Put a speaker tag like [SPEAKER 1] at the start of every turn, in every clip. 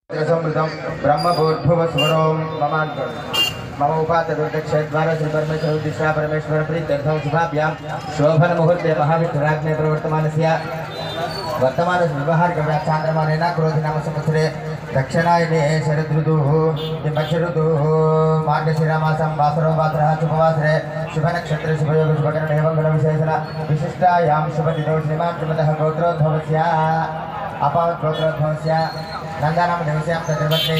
[SPEAKER 1] समृद्धं ब्रह्मभूर्भुवस्वरों मम उपातदुर्दक्षद्वारा श्री परमेश्वर उद्दिष्टा परमेश्वर प्रीत्यर्थं शुभाभ्यां शोभन मुहूर्ते महाविष्णुराज्ञे प्रवर्तमानस्य वर्तमान व्यवहारिक व्याख्यान्द्रमानेन क्रोधि नाम संवत्सरे दक्षिणायने शरदृतुः पक्षऋतुः मार्गशिरमासं वासरो वासरः शुभवासरे शुभनक्षत्रे शुभयोग शुभकरणे मङ्गलविशेषण विशिष्टायां शुभतिथौ श्रीमान् श्रीमतः गोत्रोद्भवस्य अपावत् गोत्रोद्भवस्य नन्दानाम देवस्यां तद्रवत्ने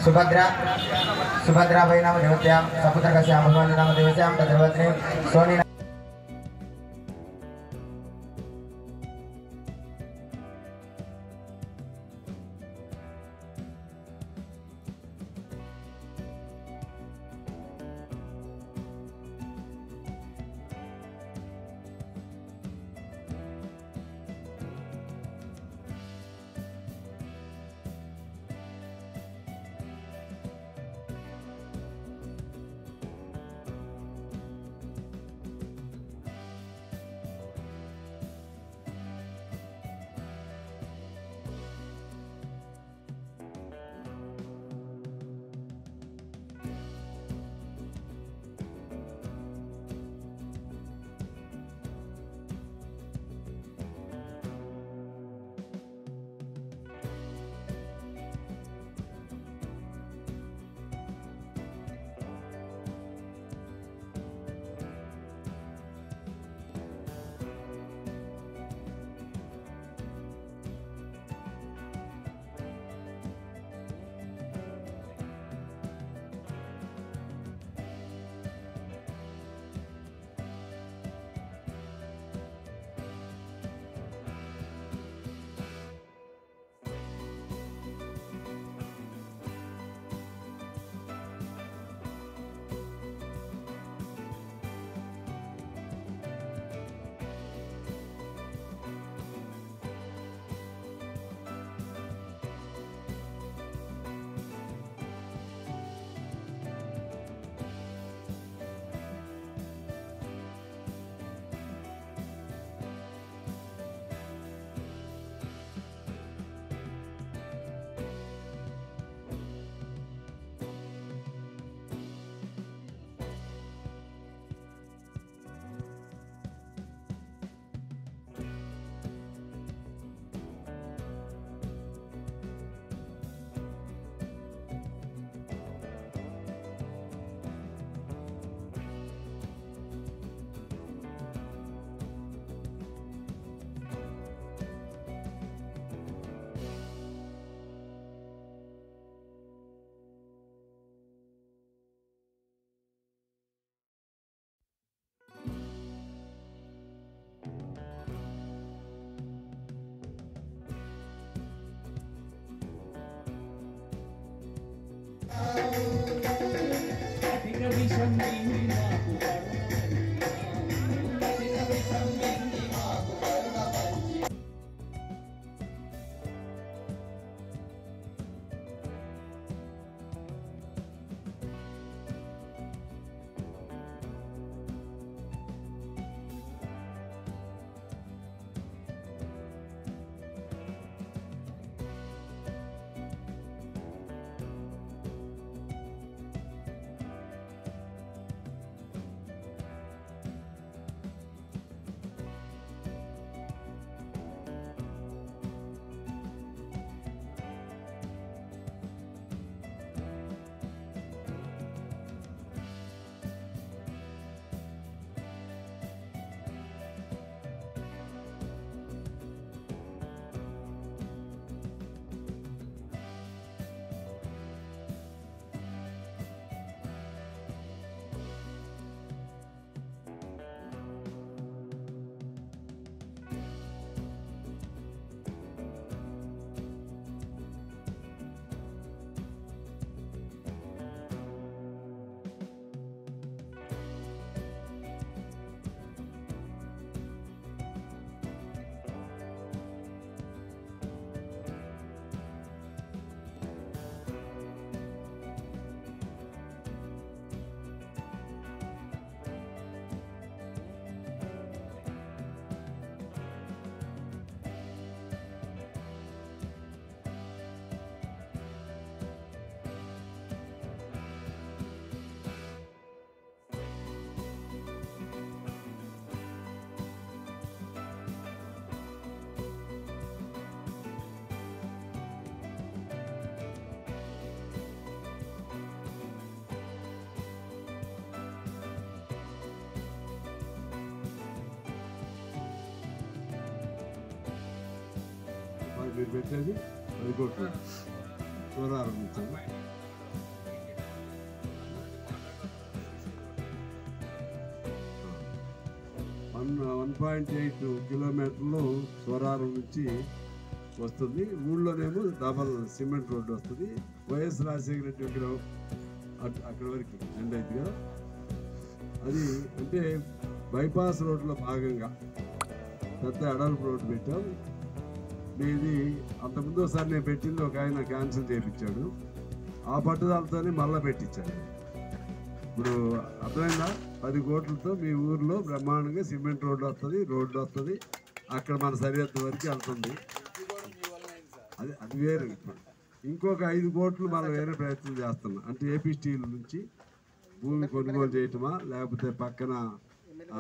[SPEAKER 1] सुभद्रा वै नाम देवत्यां सपुत्रकस्यां भगवान् नाम देवस्यां तद्रवत्ने सोनी
[SPEAKER 2] మీరు పెట్టేది 10 కోట్లు సోలార్ నుంచి 1.8 కిలోమీటర్లు సోరారం నుంచి వస్తుంది. ఊళ్ళోనేమో డబల్ సిమెంట్ రోడ్డు వస్తుంది. వైఎస్ రాజశేఖర రెడ్డి ఇక్కడ అక్కడి వరకు ఎండ్ అయింది కదా. అది అంటే బైపాస్ రోడ్లో భాగంగా పెద్ద అడల్పు రోడ్డు పెట్టాం. మీది అంతకుముందు ఒకసారి నేను పెట్టింది ఒక ఆయన క్యాన్సిల్ చేయించాడు. ఆ పట్టుదలతోనే మళ్ళీ పెట్టించాడు. ఇప్పుడు అర్థమైందా? 10 కోట్లతో మీ ఊర్లో బ్రహ్మాండంగా సిమెంట్ రోడ్డు వస్తుంది. అక్కడ మన సరిహద్దు వరకు వెళ్తుంది. అది వేరు. ఇప్పుడు ఇంకొక 5 కోట్లు మనం వేరే ప్రయత్నం చేస్తున్నాం. అంటే ఏపీ స్టీల్ నుంచి భూమి కొనుగోలు చేయటమా, లేకపోతే పక్కన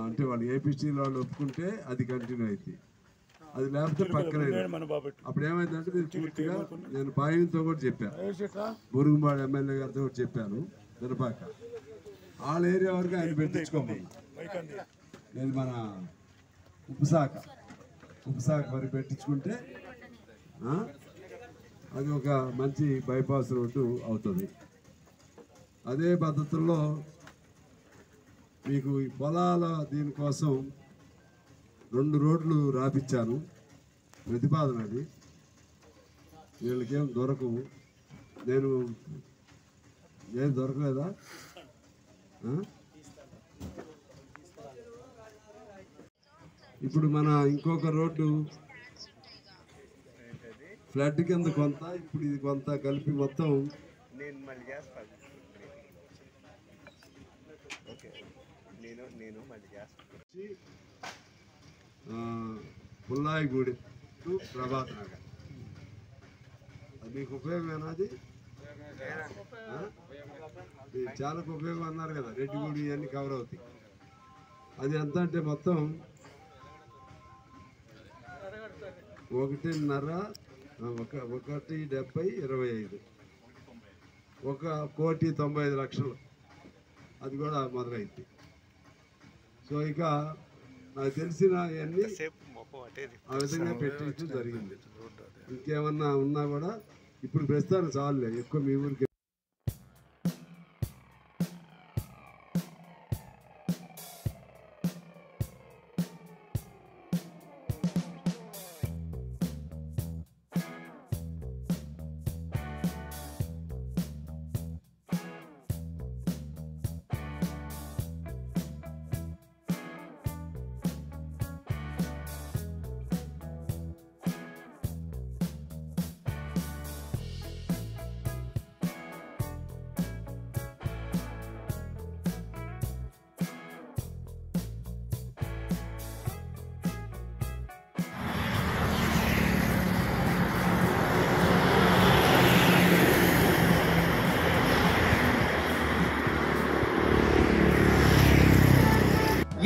[SPEAKER 2] అంటే వాళ్ళు ఏపీ స్టీల్ వాళ్ళు ఒప్పుకుంటే అది కంటిన్యూ అవుతుంది. అది లేకపోతే పక్కన అప్పుడు ఏమైందంటే మీరు పూర్తిగా నేను పాయింట్తో కూడా చెప్పాను, బురుగుమాడు ఎమ్మెల్యే గారితో కూడా చెప్పాను. వినపాక వాళ్ళ ఏరియా వరకు ఆయన పెట్టించుకోమని. నేను మన ఉపశాఖ వరకు పెట్టించుకుంటే అది ఒక మంచి బైపాస్ రోడ్డు అవుతుంది. అదే పద్ధతుల్లో మీకు ఈ పొలాల దీనికోసం 2 రోడ్లు రాపించాను. ప్రతిపాదన అది. వీళ్ళకేం దొరకవు. ఏం దొరకలేదా? ఇప్పుడు మన ఇంకొక రోడ్డు ఫ్లడ్ కింద కొంత, ఇప్పుడు ఇది కొంత కలిపి మొత్తం పుల్లాయిగూడి టు ప్రభాత్ నగర్. అది మీకు ఉపయోగమేనా? అది చాలా ఉపయోగం అన్నారు కదా. రెడ్డిగూడి ఇవన్నీ కవర్ అవుతాయి. అది ఎంత అంటే మొత్తం 1,70,25 1,95,00,000 అది కూడా మొదలైంది. సో ఇక నాకు తెలిసిన అన్నీ ఆ విధంగా పెట్టడం జరిగింది. ఇంకేమన్నా ఉన్నా కూడా ఇప్పుడు ప్రస్తుతానికి చాలులే. ఎక్కువ మీ ఊరికి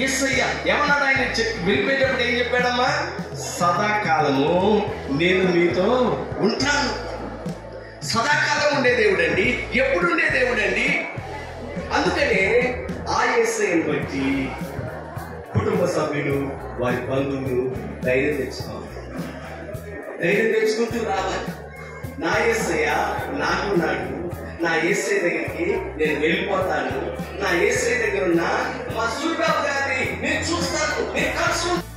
[SPEAKER 3] యేసయ్య ఏమన్నాడు? ఆయన వెళ్ళిపోయేటప్పుడు ఏం చెప్పాడమ్మా? సదాకాలము నేను మీతో ఉంటాను. సదాకాలం ఉండే దేవుడండి, ఎప్పుడు ఉండే దేవుడండి. అందుకనే ఆ యేసయ్యను బట్టి కుటుంబ సభ్యులు, వారి బంధువులు ధైర్యం తెచ్చుకుంటూ రావాలి. నా యేసయ్య నాకున్నాడు, నా యేసయ్య దగ్గరికి నేను వెళ్ళిపోతాను, నా యేసయ్య దగ్గర ఉన్న మా సూర్యబాబు గారిని నేను చూస్తాను, నేను కలుసుకుంటాను.